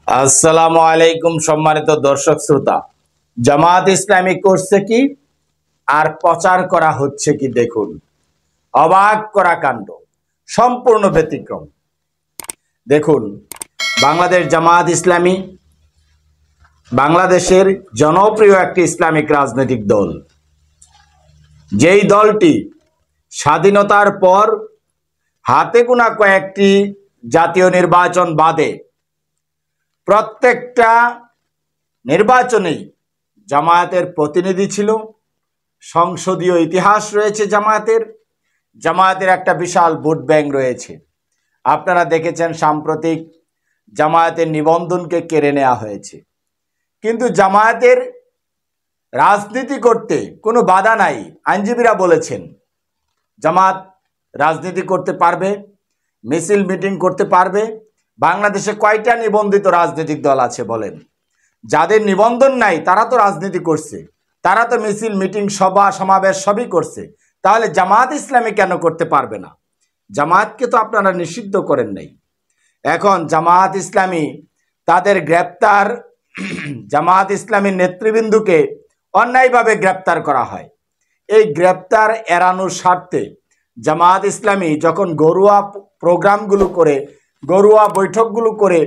আসসালামু আলাইকুম সম্মানিত দর্শক শ্রোতা। জামাত ইসলামী করছে কি আর প্রচার করা হচ্ছে কি দেখুন। অবাক করা কাণ্ড, সম্পূর্ণ ব্যতিক্রম। দেখুন, বাংলাদেশ জামাত ইসলামী বাংলাদেশের জনপ্রিয় একটি ইসলামিক রাজনৈতিক দল। যেই দলটি স্বাধীনতার পর হাতে গোনা কয়েকটি জাতীয় নির্বাচন বাদে প্রত্যেকটা নির্বাচনেই জামায়াতের প্রতিনিধি ছিল। সংসদীয় ইতিহাস রয়েছে জামায়াতের একটা বিশাল ভোট ব্যাংক রয়েছে। আপনারা দেখেছেন সাম্প্রতিক জামায়াতের নিবন্ধনকে কেড়ে নেওয়া হয়েছে, কিন্তু জামায়াতের রাজনীতি করতে কোনো বাধা নাই। আইনজীবীরা বলেছেন জামাত রাজনীতি করতে পারবে, মিছিল মিটিং করতে পারবে। বাংলাদেশে কয়টা নিবন্ধিত রাজনৈতিক দল আছে বলেন? যাদের নিবন্ধন নাই তারা তো রাজনীতি করছে, তারা তো মিছিল মিটিং সভা সমাবেশ সবই করছে। তাহলে জামাত ইসলামী কেন করতে পারবে না? জামাতকে তো আপনারা নিষিদ্ধ করেন নাই। এখন জামাত ইসলামী তাদের গ্রেপ্তার, জামাত ইসলামীর নেতৃবৃন্দকে অন্যায়ভাবে গ্রেপ্তার করা হয়। এই গ্রেপ্তার এড়ানোর স্বার্থে জামাত ইসলামী যখন ঘরোয়া প্রোগ্রামগুলো করে, ঘরোয়া বৈঠকগুলো করে,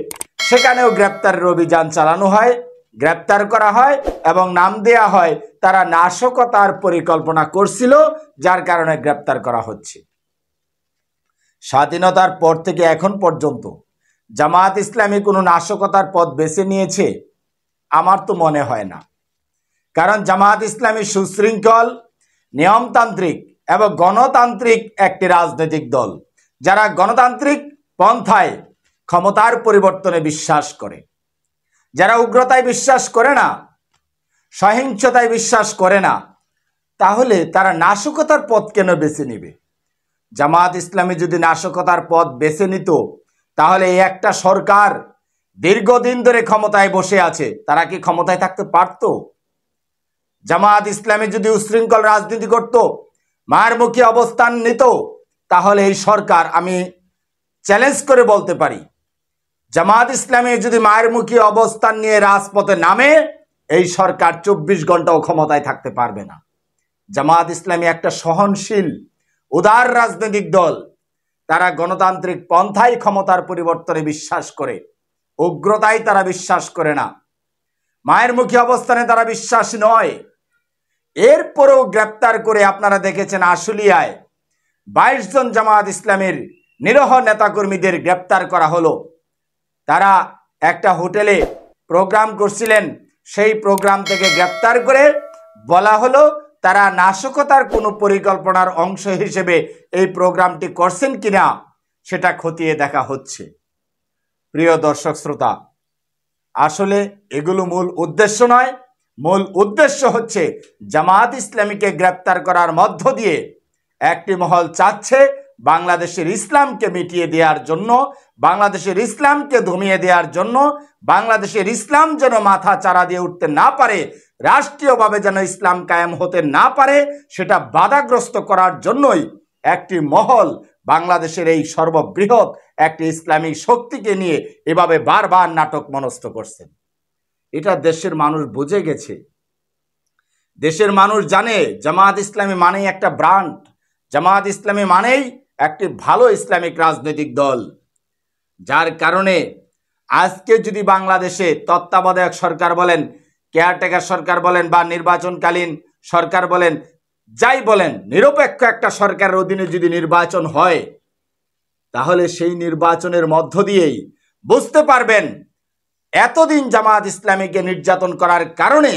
সেখানেও গ্রেপ্তারের অভিযান চালানো হয়, গ্রেপ্তার করা হয় এবং নাম দেয়া হয় তারা নাশকতার পরিকল্পনা করছিল, যার কারণে গ্রেপ্তার করা হচ্ছে। স্বাধীনতার পর থেকে এখন পর্যন্ত জামাত ইসলামী কোনো নাশকতার পথ বেছে নিয়েছে? আমার তো মনে হয় না। কারণ জামাত ইসলামী সুশৃঙ্খল, নিয়মতান্ত্রিক এবং গণতান্ত্রিক একটি রাজনৈতিক দল, যারা গণতান্ত্রিক পন্থায় ক্ষমতার পরিবর্তনে বিশ্বাস করে, যারা উগ্রতায় বিশ্বাস করে না, সহিংসতায় বিশ্বাস করে না। তাহলে তারা নাশকতার পথ কেন বেছে নিবে? জামাত ইসলামী যদি নাশকতার পথ বেছে নিত তাহলে এই একটা সরকার দীর্ঘদিন ধরে ক্ষমতায় বসে আছে, তারা কি ক্ষমতায় থাকতে পারত? জামাত ইসলামী যদি উশৃঙ্খল রাজনীতি করত, মারমুখী অবস্থান নিত, তাহলে এই সরকার, আমি চ্যালেঞ্জ করে বলতে পারি, জামাত ইসলামী যদি মারমুখী অবস্থান নিয়ে রাজপথে নামে, এই সরকার 24 ঘন্টাও ক্ষমতায় থাকতে পারবে না। জামাত ইসলামী একটা সহনশীল, উদার রাজনৈতিক দল। তারা গণতান্ত্রিক পন্থায় ক্ষমতার পরিবর্তনে বিশ্বাস করে, উগ্রতায় তারা বিশ্বাস করে না, মায়েরমুখী অবস্থানে তারা বিশ্বাস নয়। এরপরেও গ্রেপ্তার করে আপনারা দেখেছেন আশুলিয়ায় 22 জন জামাত ইসলামের নিরীহ নেতাকর্মীদের গ্রেপ্তার করা হলো। তারা একটা হোটেলে প্রোগ্রাম করছিলেন, সেই প্রোগ্রাম থেকে গ্রেপ্তার করে বলা হলো তারা নাশকতার কোনো পরিকল্পনার অংশ হিসেবে এই প্রোগ্রামটি করছেন কিনা সেটা খতিয়ে দেখা হচ্ছে। প্রিয় দর্শক শ্রোতা, আসলে এগুলো মূল উদ্দেশ্য নয়। মূল উদ্দেশ্য হচ্ছে জামাত ইসলামীকে গ্রেপ্তার করার মধ্য দিয়ে একটি মহল চাচ্ছে বাংলাদেশের ইসলামকে মিটিয়ে দেওয়ার জন্য, বাংলাদেশের ইসলামকে দমিয়ে দেওয়ার জন্য, বাংলাদেশের ইসলাম যেন মাথা চাড়া দিয়ে উঠতে না পারে, রাষ্ট্রীয়ভাবে যেন ইসলাম কায়েম হতে না পারে, সেটা বাধাগ্রস্ত করার জন্যই একটি মহল বাংলাদেশের এই সর্ববৃহৎ একটি ইসলামী শক্তিকে নিয়ে এভাবে বারবার নাটক মনস্থ করছেন। এটা দেশের মানুষ বুঝে গেছে। দেশের মানুষ জানে জামাত ইসলামী মানেই একটা ব্র্যান্ড, জামাত ইসলামী মানেই একটি ভালো ইসলামিক রাজনৈতিক দল। যার কারণে আজকে যদি বাংলাদেশে তত্ত্বাবধায়ক সরকার বলেন, কেয়ারটেকার সরকার বলেন বা নির্বাচনকালীন সরকার বলেন, যাই বলেন, নিরপেক্ষ একটা সরকারের অধীনে যদি নির্বাচন হয়, তাহলে সেই নির্বাচনের মধ্য দিয়েই বুঝতে পারবেন এতদিন জামাত ইসলামীকে নির্যাতন করার কারণে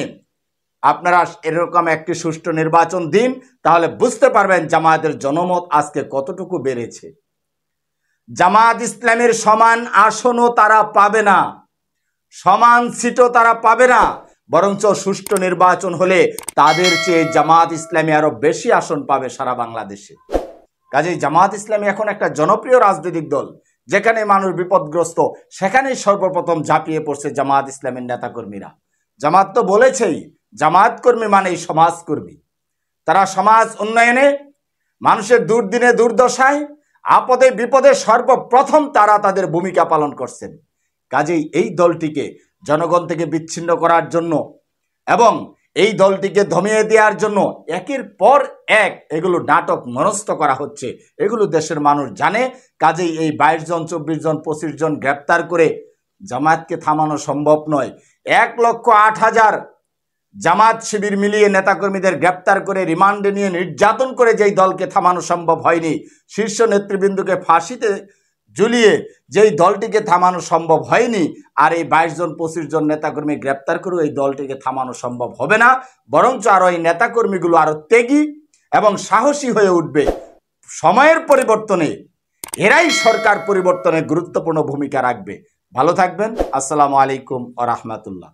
আপনারা এরকম একটি সুষ্ঠু নির্বাচন দিন, তাহলে বুঝতে পারবেন জামায়াতের জনমত আজকে কতটুকু বেড়েছে। জামাত ইসলামের সমান আসনও তারা পাবে না, সমান সিটও তারা পাবে না, বরঞ্চ সুষ্ঠু নির্বাচন হলে তাদের চেয়ে জামাত ইসলামী আরো বেশি আসন পাবে সারা বাংলাদেশে। কাজেই জামাত ইসলামী এখন একটা জনপ্রিয় রাজনৈতিক দল। যেখানে মানুষ বিপদগ্রস্ত সেখানেই সর্বপ্রথম ঝাঁপিয়ে পড়ছে জামাত ইসলামের নেতাকর্মীরা। জামাত তো বলেছেই, জামাত কর্মী মানেই সমাজকর্মী। তারা সমাজ উন্নয়নে, মানুষের দুর্দিনে দুর্দশায়, আপদে বিপদে সর্বপ্রথম তারা তাদের ভূমিকা পালন করছেন। কাজেই এই দলটিকে জনগণ থেকে বিচ্ছিন্ন করার জন্য এবং এই দলটিকে দমিয়ে দেওয়ার জন্য একের পর এক এগুলো নাটক মনস্থ করা হচ্ছে, এগুলো দেশের মানুষ জানে। কাজেই এই 22 জন 24 জন 25 জন গ্রেপ্তার করে জামায়াতকে থামানো সম্ভব নয়। 1,08,000 জামাত শিবির মিলিয়ে নেতাকর্মীদের গ্রেপ্তার করে রিমান্ডে নিয়ে নির্যাতন করে যেই দলকে থামানো সম্ভব হয়নি, শীর্ষ নেতৃবৃন্দকে ফাঁসিতে ঝুলিয়ে যেই দলটিকে থামানো সম্ভব হয়নি, আর এই 22 জন 25 জন নেতাকর্মী গ্রেপ্তার করেও এই দলটিকে থামানো সম্ভব হবে না। বরঞ্চ আরও এই নেতাকর্মীগুলো আরও ত্যাগী এবং সাহসী হয়ে উঠবে। সময়ের পরিবর্তনে এরাই সরকার পরিবর্তনে গুরুত্বপূর্ণ ভূমিকা রাখবে। ভালো থাকবেন। আসসালামু আলাইকুম ওয়া রাহমাতুল্লাহ।